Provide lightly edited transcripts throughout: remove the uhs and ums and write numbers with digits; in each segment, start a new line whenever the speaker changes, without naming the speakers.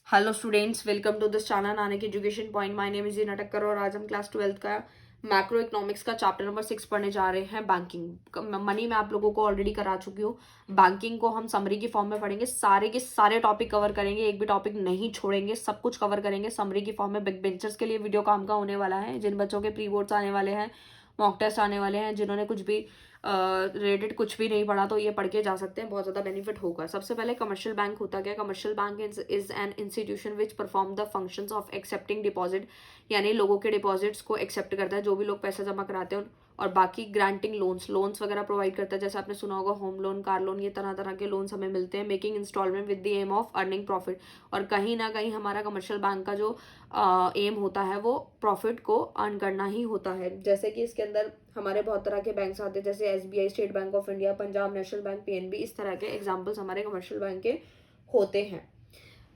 Hello students, welcome to this channel Nanak education point. My name is Jeena Takkar और आज हम class 12th का macroeconomics का चैप्टर नंबर 6 पढ़ने जा रहे हैं। बैंकिंग मनी मैं आप लोगों को ऑलरेडी करा चुकी हूँ। बैंकिंग को हम समरी की फॉर्म में पढ़ेंगे, सारे के सारे टॉपिक कवर करेंगे, एक भी टॉपिक नहीं छोड़ेंगे, सब कुछ कवर करेंगे समरी की फॉर्म में। बिग बेंचर्स के लिए वीडियो काम का होने वाला है, जिन बच्चों के प्री बोर्ड्स आने वाले हैं, मॉक टेस्ट आने वाले हैं, जिन्होंने कुछ भी रिलेटेड कुछ भी नहीं पढ़ा तो ये पढ़ के जा सकते हैं, बहुत ज़्यादा बेनिफिट होगा। सबसे पहले कमर्शियल बैंक होता क्या? Commercial bank is an institution which perform the functions of accepting deposit, यानी लोगों के डिपॉजिट्स को एक्सेप्ट करता है, जो भी लोग पैसा जमा कराते हैं। और बाकी ग्रांटिंग लोन्स वगैरह प्रोवाइड करता है, जैसे आपने सुना होगा होम लोन, कार लोन, ये तरह तरह के लोन्स हमें मिलते हैं। Making instalment with the aim of earning profit, और कहीं ना कहीं हमारा कमर्शियल बैंक का जो एम होता है वो प्रॉफिट को अर्न करना ही होता है। जैसे कि इसके अंदर हमारे बहुत तरह के बैंक्स आते हैं, जैसे SBI, state bank of India, Punjab national bank, PNB, इस तरह के एग्जाम्पल्स हमारे कमर्शियल बैंक के होते हैं।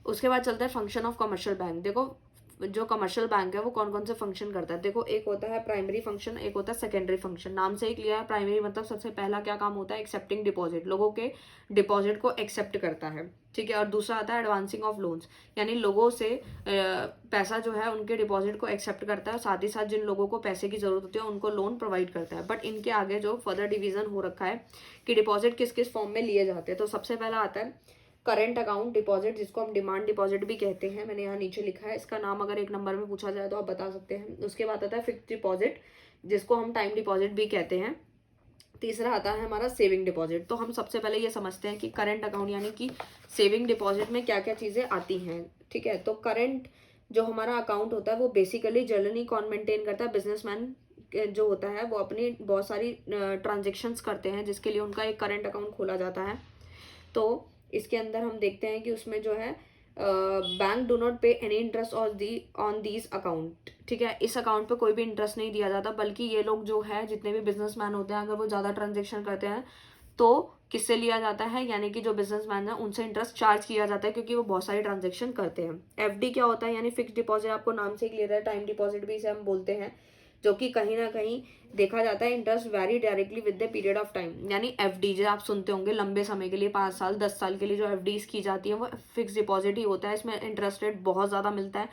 उसके बाद चलता है फंक्शन ऑफ कमर्शियल बैंक। देखो जो कमर्शियल बैंक है वो कौन कौन से फंक्शन करता है। देखो एक होता है प्राइमरी फंक्शन, एक होता है सेकेंडरी फंक्शन। नाम से ही क्लियर है, प्राइमरी मतलब सबसे पहला क्या काम होता है? एक्सेप्टिंग डिपॉजिट, लोगों के डिपॉजिट को एक्सेप्ट करता है, ठीक है। और दूसरा आता है एडवांसिंग ऑफ लोन्स, यानी लोगों से पैसा जो है उनके डिपॉजिट को एक्सेप्ट करता है, साथ ही साथ जिन लोगों को पैसे की जरूरत होती है उनको लोन प्रोवाइड करता है। बट इनके आगे जो फर्दर डिवीजन हो रखा है कि डिपॉजिट किस किस फॉर्म में लिए जाते हैं, तो सबसे पहला आता है करंट अकाउंट डिपॉजिट, जिसको हम डिमांड डिपॉजिट भी कहते हैं। मैंने यहाँ नीचे लिखा है, इसका नाम अगर एक नंबर में पूछा जाए तो आप बता सकते हैं। उसके बाद आता है फिक्स्ड डिपॉजिट, जिसको हम टाइम डिपॉजिट भी कहते हैं। तीसरा आता है हमारा सेविंग डिपॉजिट। तो हम सबसे पहले ये समझते हैं कि करंट अकाउंट यानी कि सेविंग डिपॉजिट में क्या क्या चीज़ें आती हैं, ठीक है। तो करंट जो हमारा अकाउंट होता है वो बेसिकली जनरली कौन मेंटेन करता है? बिजनेसमैन जो होता है वो अपनी बहुत सारी ट्रांजेक्शंस करते हैं, जिसके लिए उनका एक करंट अकाउंट खोला जाता है। तो इसके अंदर हम देखते हैं कि उसमें जो है बैंक डू नॉट पे any interest on these account, ठीक है। इस अकाउंट पे कोई भी इंटरेस्ट नहीं दिया जाता, बल्कि ये लोग जो है जितने भी बिजनेसमैन होते हैं, अगर वो ज़्यादा ट्रांजेक्शन करते हैं तो किससे लिया जाता है? यानी कि जो बिजनेसमैन है उनसे इंटरेस्ट चार्ज किया जाता है, क्योंकि वो बहुत सारी ट्रांजेक्शन करते हैं। एफडी क्या होता है? यानी फिक्स डिपॉजिट, आपको नाम से क्लियर है, टाइम डिपॉजिट भी इसे हम बोलते हैं, जो कि कहीं ना कहीं देखा जाता है interest very directly with the period of time. यानी एफडी जो आप सुनते होंगे लंबे समय के लिए, 5 साल 10 साल के लिए जो एफडीज की जाती है वो फिक्स डिपॉजिट ही होता है। इसमें इंटरेस्ट रेट बहुत ज़्यादा मिलता है,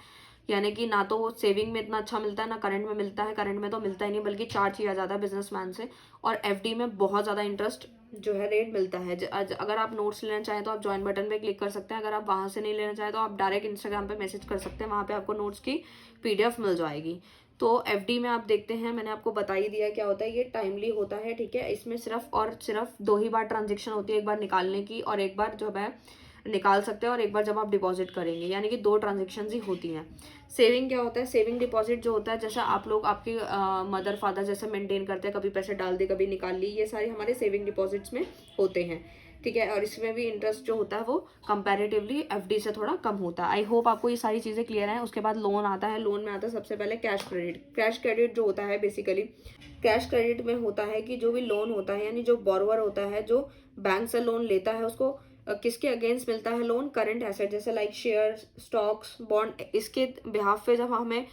यानी कि ना तो वो सेविंग में इतना अच्छा मिलता है, ना करंट में मिलता है। करंट में तो मिलता ही नहीं, बल्कि चार्ज किया जाता है बिजनेसमैन से। और एफडी में बहुत ज़्यादा इंटरेस्ट जो है रेट मिलता है। अगर आप नोट्स लेना चाहें तो आप ज्वाइन बटन पे क्लिक कर सकते हैं। अगर आप वहाँ से नहीं लेना चाहें तो आप डायरेक्ट इंस्टाग्राम पे मैसेज कर सकते हैं, वहाँ पे आपको नोट्स की पीडीएफ मिल जाएगी। तो एफडी में आप देखते हैं, मैंने आपको बता ही दिया क्या होता है, ये टाइमली होता है, ठीक है। इसमें सिर्फ और सिर्फ दो ही बार ट्रांजेक्शन होती है, एक बार निकालने की और एक बार जो है निकाल सकते हैं, और एक बार जब आप डिपॉजिट करेंगे, यानी कि दो ट्रांजेक्शन ही होती हैं। सेविंग क्या होता है? सेविंग डिपॉजिट जो होता है, जैसा आप लोग आपके मदर फादर जैसे मेंटेन करते हैं, कभी पैसे डाल दिए कभी निकाल ली, ये सारे हमारे सेविंग डिपॉजिट्स में होते हैं, ठीक है। और इसमें भी इंटरेस्ट जो होता है वो कंपैरेटिवली एफडी से थोड़ा कम होता है। आई होप आपको ये सारी चीज़ें क्लियर हैं। उसके बाद लोन आता है। लोन में आता है सबसे पहले कैश क्रेडिट। कैश क्रेडिट जो होता है बेसिकली, कैश क्रेडिट में होता है कि जो भी लोन होता है, यानी जो बोरोवर होता है जो बैंक से लोन लेता है, उसको किसके अगेंस्ट मिलता है लोन? करंट एसेट, जैसे लाइक शेयर, स्टॉक्स, बॉन्ड, इसके बिहाफ पे जब हमें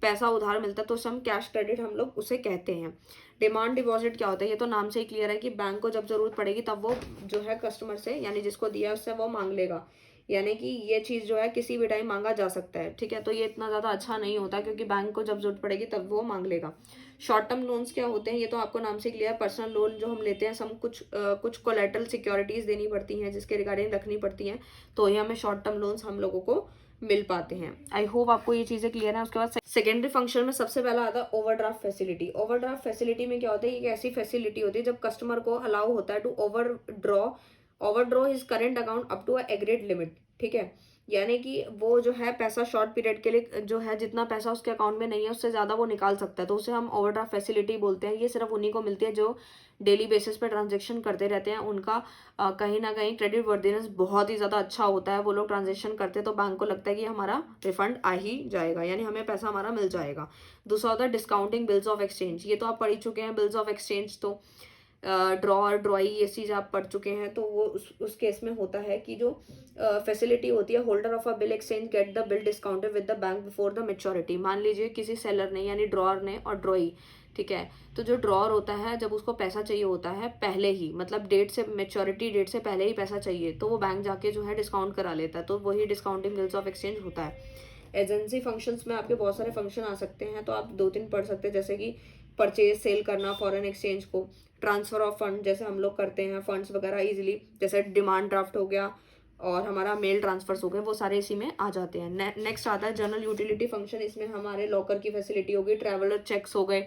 पैसा उधार मिलता है तो उसे हम कैश क्रेडिट हम लोग उसे कहते हैं। डिमांड डिपॉजिट क्या होता है? ये तो नाम से ही क्लियर है कि बैंक को जब जरूरत पड़ेगी तब वो जो है कस्टमर से, यानी जिसको दिया है उससे वो मांग लेगा, यानी कि ये चीज़ जो है किसी भी टाइम मांगा जा सकता है, ठीक है। तो ये इतना ज़्यादा अच्छा नहीं होता, क्योंकि बैंक को जब जरूरत पड़ेगी तब वो मांग लेगा। शॉर्ट टर्म लोन्स क्या होते हैं? ये तो आपको नाम से क्लियर है, पर्सनल लोन जो हम लेते हैं, हम कुछ कोलेटरल सिक्योरिटीज देनी पड़ती हैं, जिसके रिगार्डिंग रखनी पड़ती हैं, तो ये हमें शॉर्ट टर्म लोन्स हम लोगों को मिल पाते हैं। आई होप आपको ये चीज़ें क्लियर है। उसके बाद सेकेंडरी फंक्शन में सबसे पहला आता है ओवरड्राफ्ट फैसिलिटी। ओवरड्राफ्ट फैसिलिटी में क्या होता है? एक ऐसी फैसिलिटी होती है जब कस्टमर को अलाउ होता है to overdraw his current account up to agreed limit, ठीक है। यानी कि वो जो है पैसा शॉर्ट पीरियड के लिए जो है जितना पैसा उसके अकाउंट में नहीं है उससे ज़्यादा वो निकाल सकता है, तो उसे हम ओवरड्राफ्ट फैसिलिटी बोलते हैं। ये सिर्फ उन्हीं को मिलती है जो डेली बेसिस पे ट्रांजेक्शन करते रहते हैं। उनका कहीं ना कहीं क्रेडिट वर्दीनेस बहुत ही ज़्यादा अच्छा होता है। वो लोग ट्रांजेक्शन करते हैं तो बैंक को लगता है कि हमारा रिफंड आ ही जाएगा, यानी हमें पैसा हमारा मिल जाएगा। दूसरा होता है डिस्काउंटिंग बिल्स ऑफ एक्सचेंज। ये तो आप पढ़ ही चुके हैं, बिल्स ऑफ एक्सचेंज तो ड्रॉ और ड्रॉई ये चीज़ आप पढ़ चुके हैं। तो वो उस केस में होता है कि जो फैसिलिटी होती है, holder of a bill exchange get the bill discounted with the bank before the maturity. मान लीजिए किसी सेलर ने यानी ड्रॉअर ने और ड्रॉई ठीक है। तो जो ड्रॉअर होता है जब उसको पैसा चाहिए होता है पहले ही, मतलब डेट से, मैच्योरिटी डेट से पहले ही पैसा चाहिए, तो वो बैंक जाके जो है डिस्काउंट करा लेता है, तो वही डिस्काउंटिंग बिल्स ऑफ एक्सचेंज होता है। एजेंसी फंक्शंस में आपके बहुत सारे फंक्शन आ सकते हैं, तो आप 2-3 पढ़ सकते हैं, जैसे कि परचेज सेल करना फॉरेन एक्सचेंज को, ट्रांसफर ऑफ फंड जैसे हम लोग करते हैं फंड्स वगैरह इजीली, जैसे डिमांड ड्राफ्ट हो गया और हमारा मेल ट्रांसफर्स हो गए, वो सारे इसी में आ जाते हैं। नेक्स्ट आता है जनरल यूटिलिटी फंक्शन, इसमें हमारे लॉकर की फैसिलिटी होगी, ट्रैवलर चेक्स हो गए,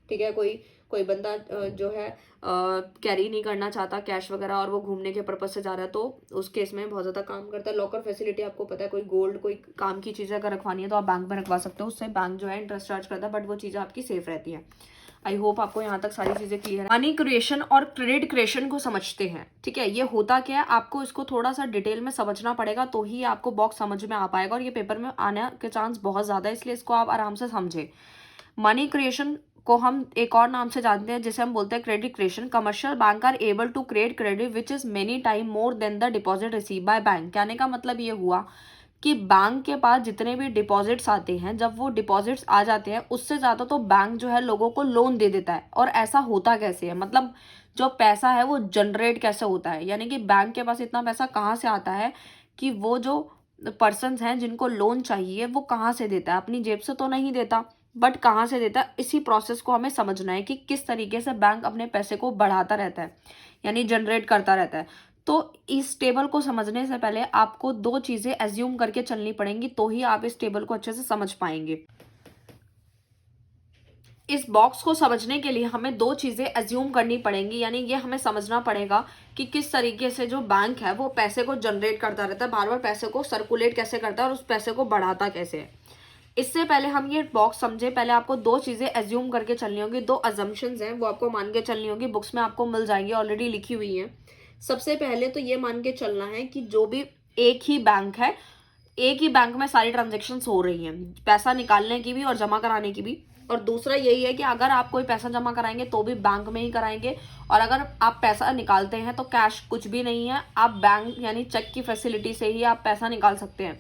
ठीक है। कोई कोई बंदा जो है कैरी नहीं करना चाहता कैश वगैरह और वो घूमने के पर्पज से जा रहा है, तो उस केस में बहुत ज़्यादा काम करता है। लॉकर फैसिलिटी आपको पता है, कोई गोल्ड कोई काम की चीज़ें अगर रखवानी है तो आप बैंक में रखवा सकते हो, उससे बैंक जो है इंटरेस्ट चार्ज करता है, बट वो चीज़ें आपकी सेफ रहती है। आई होप आपको यहाँ तक सारी चीज़ें क्लियर है। मनी क्रिएशन और क्रेडिट क्रिएशन को समझते हैं, ठीक है। ये होता क्या है, आपको इसको थोड़ा सा डिटेल में समझना पड़ेगा, तो ही आपको बॉक्स समझ में आ पाएगा, और ये पेपर में आने के चांस बहुत ज़्यादा है, इसलिए इसको आप आराम से समझें। मनी क्रिएशन को हम एक और नाम से जानते हैं जिसे हम बोलते हैं credit creation. Commercial bank are able to create credit which is many time more than the deposit receive by bank. कहने का मतलब ये हुआ कि बैंक के पास जितने भी डिपॉजिट्स आते हैं, जब वो डिपॉजिट्स आ जाते हैं उससे ज़्यादा तो बैंक जो है लोगों को लोन दे देता है। और ऐसा होता कैसे है, मतलब जो पैसा है वो जनरेट कैसे होता है, यानी कि बैंक के पास इतना पैसा कहाँ से आता है कि वो जो पर्सन्स हैं जिनको लोन चाहिए वो कहाँ से देता है, अपनी जेब से तो नहीं देता, बट कहाँ से देता है। इसी प्रोसेस को हमें समझना है कि किस तरीके से बैंक अपने पैसे को बढ़ाता रहता है, यानी जनरेट करता रहता है। तो इस टेबल को समझने से पहले आपको 2 चीज़ें एज्यूम करके चलनी पड़ेंगी, तो ही आप इस टेबल को अच्छे से समझ पाएंगे। इस बॉक्स को समझने के लिए हमें 2 चीज़ें एज्यूम करनी पड़ेंगी, यानी ये हमें समझना पड़ेगा कि किस तरीके से जो बैंक है वो पैसे को जनरेट करता रहता है, बार बार पैसे को सर्कुलेट कैसे करता है और उस पैसे को बढ़ाता कैसे है। इससे पहले हम ये बॉक्स समझे, पहले आपको 2 चीज़ें एज्यूम करके चलनी होगी, 2 अजम्पशंस हैं वो आपको मान के चलनी होगी, बुक्स में आपको मिल जाएंगी, ऑलरेडी लिखी हुई हैं। सबसे पहले तो ये मान के चलना है कि जो भी एक ही बैंक है, एक ही बैंक में सारी ट्रांजेक्शन्स हो रही हैं, पैसा निकालने की भी और जमा कराने की भी। और दूसरा यही है कि अगर आप कोई पैसा जमा कराएंगे तो भी बैंक में ही कराएंगे, और अगर आप पैसा निकालते हैं तो कैश कुछ भी नहीं है, आप बैंक यानी चेक की फैसिलिटी से ही आप पैसा निकाल सकते हैं।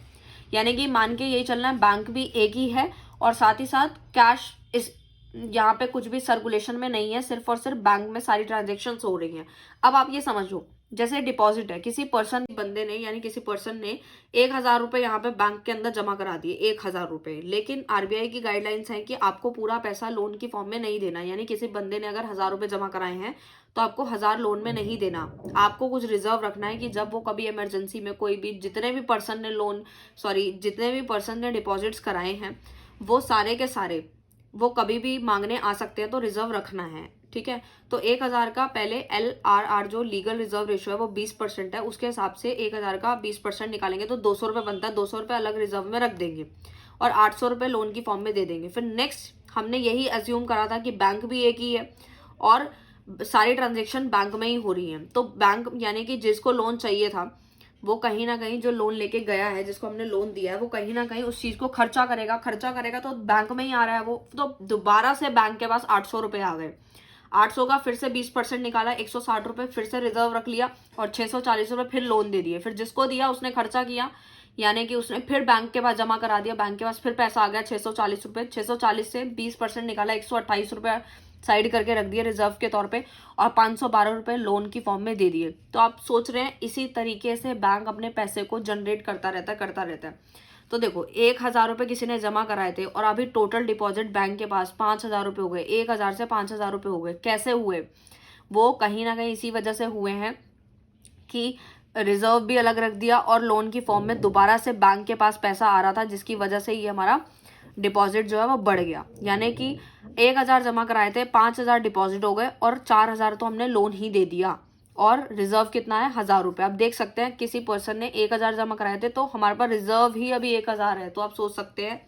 यानी कि मान के यही चलना है, बैंक भी एक ही है और साथ ही साथ कैश इस यहाँ पे कुछ भी सर्कुलेशन में नहीं है, सिर्फ और सिर्फ बैंक में सारी ट्रांजेक्शन्स हो रही हैं। अब आप ये समझो, जैसे डिपॉजिट है, किसी पर्सन बंदे ने यानी किसी पर्सन ने 1000 रुपये यहाँ पे बैंक के अंदर जमा करा दिए, 1000 रुपये, लेकिन आरबीआई की गाइडलाइंस है कि आपको पूरा पैसा लोन की फॉर्म में नहीं देना, यानी किसी बंदे ने अगर 1000 रुपये जमा कराए हैं तो आपको 1000 लोन में नहीं देना, आपको कुछ रिजर्व रखना है कि जब वो कभी इमरजेंसी में कोई भी जितने भी पर्सन ने डिपॉजिट्स कराए हैं वो सारे के सारे वो कभी भी मांगने आ सकते हैं, तो रिजर्व रखना है, ठीक है। तो 1000 का पहले LRR जो लीगल रिजर्व रेशियो है वो 20% है, उसके हिसाब से 1000 का 20% निकालेंगे तो 200 रुपये बनता है, 200 रुपये अलग रिजर्व में रख देंगे और 800 रुपये लोन की फॉर्म में दे देंगे। फिर नेक्स्ट हमने यही एज्यूम करा था कि बैंक भी एक ही है और सारी ट्रांजेक्शन बैंक में ही हो रही है, तो बैंक यानी कि जिसको लोन चाहिए था वो कहीं ना कहीं जो लोन लेके गया है, जिसको हमने लोन दिया है, वो कहीं ना कहीं उस चीज को खर्चा करेगा तो बैंक में ही आ रहा है वो, तो दोबारा से बैंक के पास 800 रुपये आ गए। 800 का फिर से 20% निकाला, 160 रुपये फिर से रिजर्व रख लिया और 640 रुपये फिर लोन दे दिए। फिर जिसको दिया उसने खर्चा किया, यानी कि उसने फिर बैंक के पास जमा करा दिया, बैंक के पास फिर पैसा आ गया 640 रुपये, 640 से 20% निकाला, 128 रुपये साइड करके रख दिए रिजर्व के तौर पे और 512 रुपये लोन की फॉर्म में दे दिए। तो आप सोच रहे हैं इसी तरीके से बैंक अपने पैसे को जनरेट करता रहता है। तो देखो 1000 रुपये किसी ने जमा कराए थे और अभी टोटल डिपॉजिट बैंक के पास 5000 रुपये हो गए, 1000 से 5000 रुपये हो गए। कैसे हुए? वो कहीं ना कहीं इसी वजह से हुए हैं कि रिजर्व भी अलग रख दिया और लोन की फॉर्म में दोबारा से बैंक के पास पैसा आ रहा था, जिसकी वजह से ये हमारा डिपॉजिट जो है वो बढ़ गया। यानी कि 1000 जमा कराए थे, 5000 डिपॉजिट हो गए और 4000 तो हमने लोन ही दे दिया और रिजर्व कितना है 1000 रुपये। आप देख सकते हैं किसी पर्सन ने 1000 जमा कराए थे तो हमारे पास रिजर्व ही अभी 1000 है, तो आप सोच सकते हैं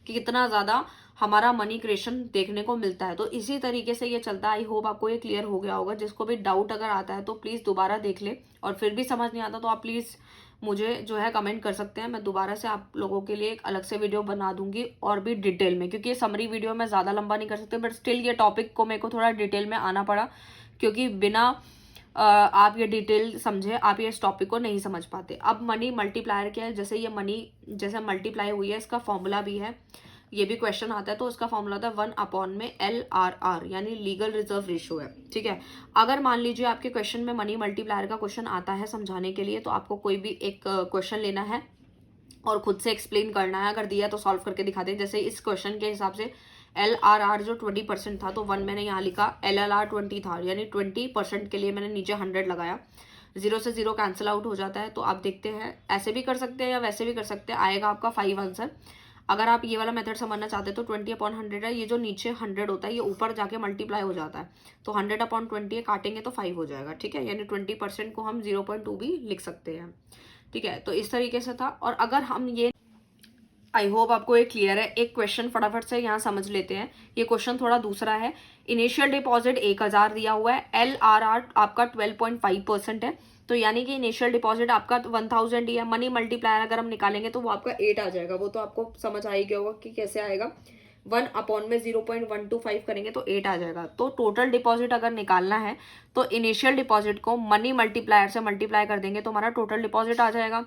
कि कितना ज़्यादा हमारा मनी क्रिएशन देखने को मिलता है। तो इसी तरीके से ये चलता है। आई होप आपको ये क्लियर हो गया होगा। जिसको भी डाउट अगर आता है तो प्लीज़ दोबारा देख ले, और फिर भी समझ नहीं आता तो आप प्लीज़ मुझे जो है कमेंट कर सकते हैं। मैं दोबारा से आप लोगों के लिए एक अलग से वीडियो बना दूंगी और भी डिटेल में, क्योंकि ये समरी वीडियो मैं ज़्यादा लंबा नहीं कर सकती, बट स्टिल ये टॉपिक को मेरे को थोड़ा डिटेल में आना पड़ा, क्योंकि बिना आप ये डिटेल समझे आप ये इस टॉपिक को नहीं समझ पाते। अब मनी मल्टीप्लायर क्या है, जैसे ये मनी जैसे मल्टीप्लाई हुई है इसका फॉर्मूला भी है। ये भी क्वेश्चन आता है, तो उसका फॉर्मूला होता है 1 में LRR, यानी लीगल रिजर्व रेशियो है, ठीक है। अगर मान लीजिए आपके क्वेश्चन में मनी मल्टीप्लायर का क्वेश्चन आता है समझाने के लिए, तो आपको कोई भी एक क्वेश्चन लेना है और खुद से एक्सप्लेन करना है, अगर दिया तो सॉल्व करके दिखा दें। जैसे इस क्वेश्चन के हिसाब से LRR जो 20% था, तो 1 मैंने यहाँ लिखा, LLR 20 था, यानी 20% के लिए मैंने नीचे 100 लगाया, 0 से 0 कैंसिल आउट हो जाता है। तो आप देखते हैं, ऐसे भी कर सकते हैं या वैसे भी कर सकते हैं, आएगा आपका 5 आंसर। अगर आप ये वाला मेथड समझना चाहते हैं तो 20/100 है, ये जो नीचे 100 होता है ये ऊपर जाके मल्टीप्लाई हो जाता है, तो 100/20 है, काटेंगे तो 5 हो जाएगा, ठीक है। यानी 20% को हम 0.2 भी लिख सकते हैं, ठीक है। तो इस तरीके से था। और अगर हम ये, आई होप आपको ये क्लियर है। एक क्वेश्चन फटाफट से यहाँ समझ लेते हैं। ये क्वेश्चन थोड़ा दूसरा है। इनिशियल डिपॉजिट 1000 दिया हुआ है, LRR आपका 12.5% है, तो यानी कि इनिशियल डिपॉजिट आपका 1000 ही है। मनी मल्टीप्लायर अगर हम निकालेंगे तो वो आपका 8 आ जाएगा, वो तो आपको समझ आ ही गया होगा कि कैसे आएगा। 1 में 0.125 करेंगे तो 8 आ जाएगा। तो टोटल डिपॉजिट अगर निकालना है तो इनिशियल डिपॉजिट को मनी मल्टीप्लायर से मल्टीप्लाई कर देंगे तो हमारा टोटल डिपॉजिट आ जाएगा।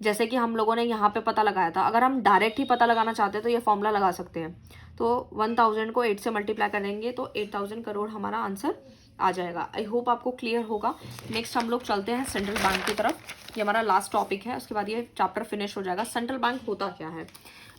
जैसे कि हम लोगों ने यहाँ पे पता लगाया था, अगर हम डायरेक्ट ही पता लगाना चाहते हैं तो ये फॉर्मूला लगा सकते हैं। तो 1000 को 8 से मल्टीप्लाई करेंगे तो 8000 करोड़ हमारा आंसर आ जाएगा। आई होप आपको क्लियर होगा। नेक्स्ट हम लोग चलते हैं सेंट्रल बैंक की तरफ। ये हमारा लास्ट टॉपिक है, उसके बाद ये चैप्टर फिनिश हो जाएगा। सेंट्रल बैंक होता क्या है?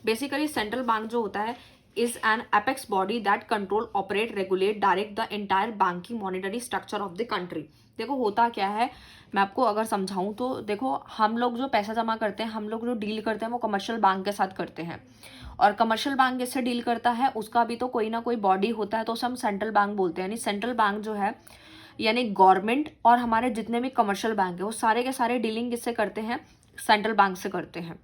बेसिकली सेंट्रल बैंक जो होता है is an apex body that control, operate, regulate, direct the entire banking monetary structure of the country। देखो होता क्या है, मैं आपको अगर समझाऊं तो देखो, हम लोग जो पैसा जमा करते हैं, हम लोग जो डील करते हैं वो कमर्शियल बैंक के साथ करते हैं, और कमर्शियल बैंक जिससे डील करता है उसका भी तो कोई ना कोई बॉडी होता है, तो उसे हम सेंट्रल बैंक बोलते हैं। यानी सेंट्रल बैंक जो है, यानी गवर्नमेंट और हमारे जितने भी कमर्शियल बैंक है वो सारे के सारे डीलिंग किससे करते हैं? सेंट्रल बैंक से करते हैं।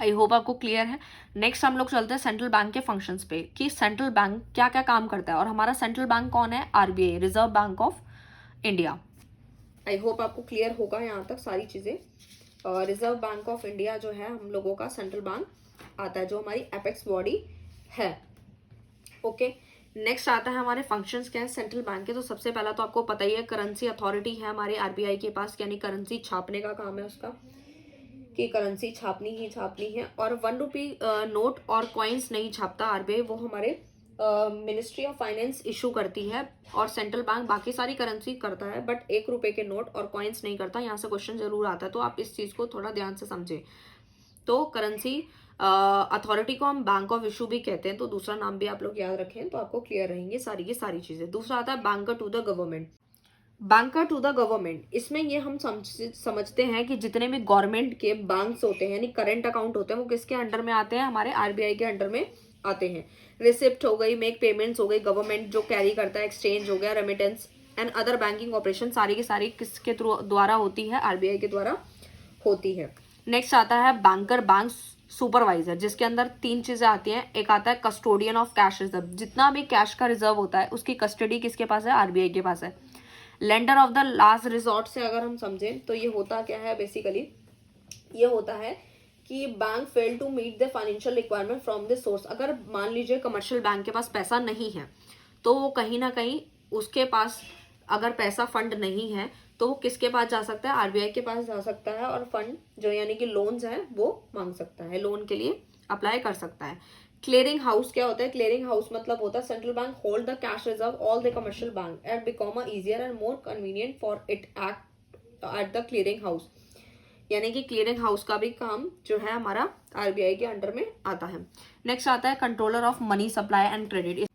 आई होप आपको क्लियर है। नेक्स्ट हम लोग चलते हैं सेंट्रल बैंक के फंक्शंस पे, कि सेंट्रल बैंक क्या क्या काम करता है। और हमारा सेंट्रल बैंक कौन है? RBI, reserve bank of India. I hope आपको क्लियर होगा यहाँ तक सारी चीज़ें। रिजर्व बैंक ऑफ इंडिया जो है हम लोगों का सेंट्रल बैंक आता है, जो हमारी एपेक्स बॉडी है। ओके, नेक्स्ट आता है हमारे फंक्शंस क्या है सेंट्रल बैंक के। तो सबसे पहला तो आपको पता ही है, करेंसी अथॉरिटी है हमारे RBI के पास, यानी करेंसी छापने का काम है उसका, कि करेंसी छापनी ही छापनी है। और 1 रुपी नोट और कॉइन्स नहीं छापता RBI, वो हमारे मिनिस्ट्री ऑफ फाइनेंस इशू करती है। और सेंट्रल बैंक बाकी सारी करेंसी करता है, बट 1 रुपए के नोट और कॉइन्स नहीं करता। यहाँ से क्वेश्चन जरूर आता है, तो आप इस चीज़ को थोड़ा ध्यान से समझें। तो करेंसी अथॉरिटी को हम बैंक ऑफ इशू भी कहते हैं, तो दूसरा नाम भी आप लोग याद रखें तो आपको क्लियर रहेंगे सारी की सारी चीज़ें। दूसरा आता है banker to the government. Banker to the government, इसमें ये हम समझते हैं कि जितने भी गवर्नमेंट के बैंक्स होते हैं, यानी करंट अकाउंट होते हैं, वो किसके अंडर में आते हैं? हमारे RBI के अंडर में आते हैं। रिसिप्ट हो गई, मेक पेमेंट्स हो गई, गवर्नमेंट जो कैरी करता है, एक्सचेंज हो गया, remittance and other banking operation, सारी की सारी किसके द्वारा होती है? RBI के द्वारा होती है। नेक्स्ट आता है बैंकर बैंक सुपरवाइजर, जिसके अंदर 3 चीजें आती हैं। एक आता है कस्टोडियन ऑफ कैश रिजर्व, जितना भी कैश का रिजर्व होता है उसकी कस्टडी किसके पास है? RBI के पास है। Lender of the last resort से अगर हम समझें तो ये होता क्या है? बेसिकली ये होता है कि bank fail to meet the financial requirement from the source. अगर मान लीजिए कमर्शियल बैंक के पास पैसा नहीं है, तो वो कहीं ना कहीं उसके पास अगर पैसा फंड नहीं है तो वो किसके पास जा सकता है? RBI के पास जा सकता है, और फंड जो यानी कि लोन्स है वो मांग सकता है, लोन के लिए अप्लाई कर सकता है। क्लियरिंग हाउस क्या होता है? क्लियरिंग हाउस मतलब होता है central bank hold the cash reserve all the commercial bank and become easier and more convenient for it act at the clearing house. यानी कि क्लियरिंग हाउस का भी काम जो है हमारा RBI के अंडर में आता है। नेक्स्ट आता है controller of money supply and credit.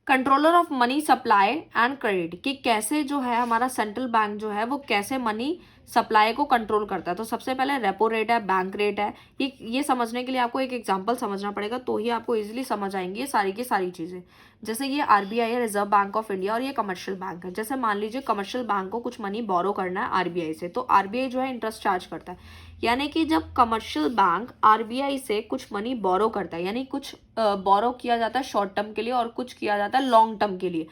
Controller of money supply and credit, कि कैसे जो है हमारा सेंट्रल बैंक जो है वो कैसे मनी सप्लाई को कंट्रोल करता है। तो सबसे पहले रेपो रेट है, बैंक रेट है। ये समझने के लिए आपको एक एग्जांपल समझना पड़ेगा, तो ही आपको इजीली समझ आएंगी ये सारी की सारी चीज़ें। जैसे ये RBI है, रिजर्व बैंक ऑफ इंडिया, और ये कमर्शियल बैंक है। जैसे मान लीजिए कमर्शियल बैंक को कुछ मनी बोरो करना है RBI से, तो RBI जो है इंटरेस्ट चार्ज करता है। यानी कि जब कमर्शियल बैंक RBI से कुछ मनी बोरो करता है, यानी कुछ बोरो किया जाता है शॉर्ट टर्म के लिए और कुछ किया जाता है लॉन्ग टर्म के लिए।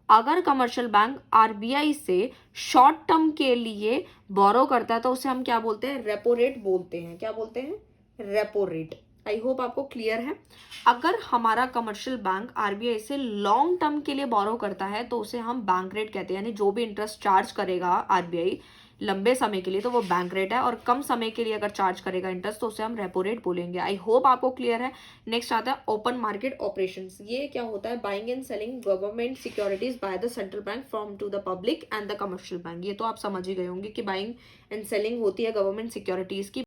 अगर कमर्शियल बैंक RBI से शॉर्ट टर्म के लिए बोरो करता है तो उसे हम क्या बोलते हैं? रेपो रेट बोलते हैं। क्या बोलते हैं? Repo rate. आई होप आपको क्लियर है। अगर हमारा कमर्शियल बैंक RBI से लॉन्ग टर्म के लिए बोरो करता है तो उसे हम बैंक रेट कहते हैं, यानी जो भी इंटरेस्ट चार्ज करेगा RBI लंबे समय के लिए तो वो बैंक रेट है, और कम समय के लिए अगर चार्ज करेगा इंटरेस्ट तो उसे हम रेपो रेट बोलेंगे। आई होप आपको क्लियर है। नेक्स्ट आता है ओपन मार्केट ऑपरेशंस। ये क्या होता है? Buying and selling government securities by the central bank from to the public and the commercial bank. ये तो आप समझ ही गए होंगे कि बाइंग एंड सेलिंग होती है गवर्नमेंट सिक्योरिटीज की